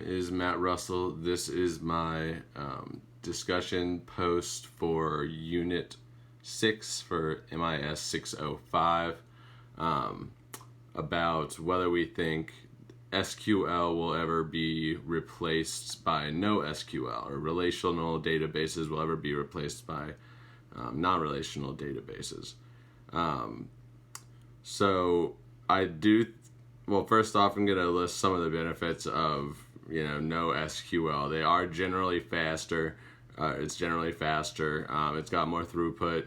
Is Matt Russell. This is my discussion post for Unit 6 for MIS 605 about whether we think SQL will ever be replaced by NoSQL, or relational databases will ever be replaced by non-relational databases. So I do, well, first off, I'm going to list some of the benefits of, NoSQL. They are generally faster. It's generally faster. It's got more throughput.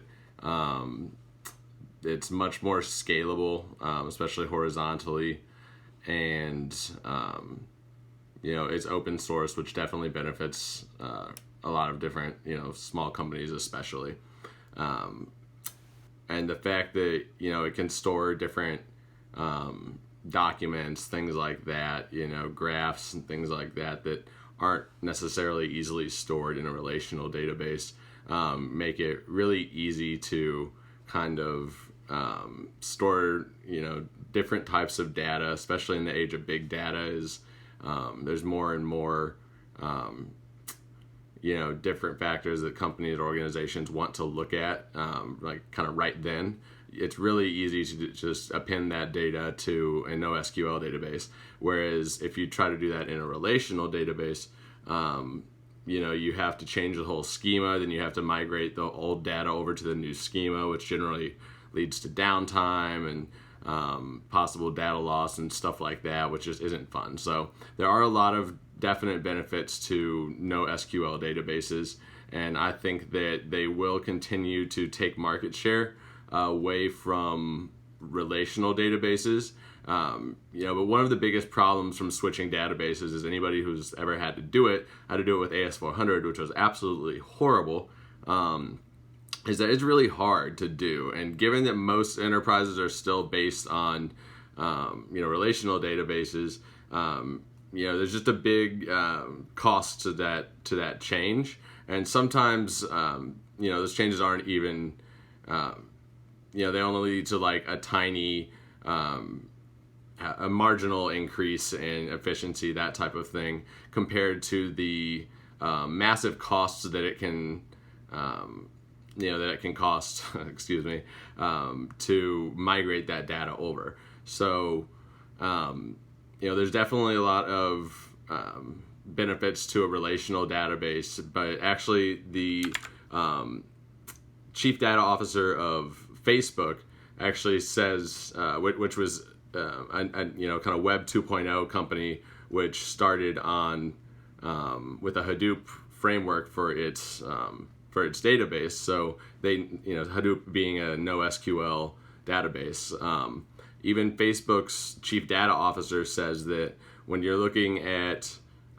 It's much more scalable, especially horizontally. And, it's open source, which definitely benefits a lot of different, small companies especially. And the fact that, it can store different documents, things like that, graphs and things like that aren't necessarily easily stored in a relational database, make it really easy to kind of store, different types of data, especially in the age of big data. There's more and more different factors that companies or organizations want to look at, like kind of right then. It's really easy to just append that data to a NoSQL database. Whereas if you try to do that in a relational database, you have to change the whole schema, then you have to migrate the old data over to the new schema, which generally leads to downtime and possible data loss and stuff like that, which just isn't fun. So there are a lot of definite benefits to NoSQL databases, and I think that they will continue to take market share away from relational databases. But one of the biggest problems from switching databases is anybody who's ever had to do it with AS400, which was absolutely horrible, is that it's really hard to do. And given that most enterprises are still based on, relational databases, there's just a big cost to that change. And sometimes, those changes aren't even, they only lead to like a tiny, a marginal increase in efficiency, that type of thing, compared to the massive costs that it can, cost, excuse me, to migrate that data over. So, there's definitely a lot of benefits to a relational database, but actually the chief data officer of Facebook actually says, which was a kind of Web 2.0 company, which started on with a Hadoop framework for its database. So they, Hadoop being a NoSQL database. Even Facebook's chief data officer says that when you're looking at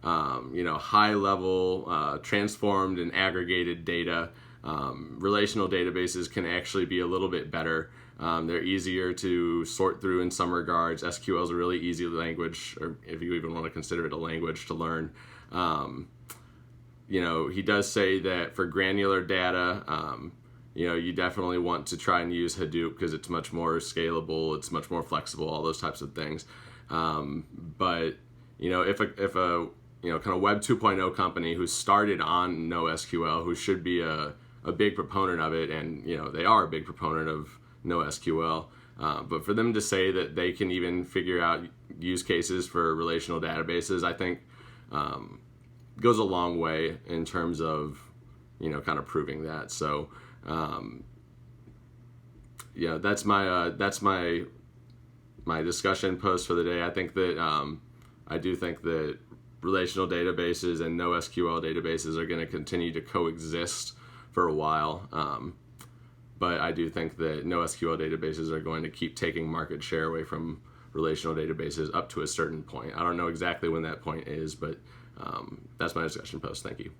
high level transformed and aggregated data, relational databases can actually be a little bit better. They're easier to sort through in some regards. SQL is a really easy language, or if you even want to consider it a language, to learn. He does say that for granular data, you definitely want to try and use Hadoop because it's much more scalable, it's much more flexible, all those types of things. But if a kind of Web 2.0 company who started on NoSQL, who should be a big proponent of it, and they are a big proponent of NoSQL, but for them to say that they can even figure out use cases for relational databases, I think goes a long way in terms of kind of proving that. So that's my discussion post for the day. I do think that relational databases and NoSQL databases are going to continue to coexist for a while. But I do think that NoSQL databases are going to keep taking market share away from relational databases up to a certain point. I don't know exactly when that point is, but that's my discussion post. Thank you.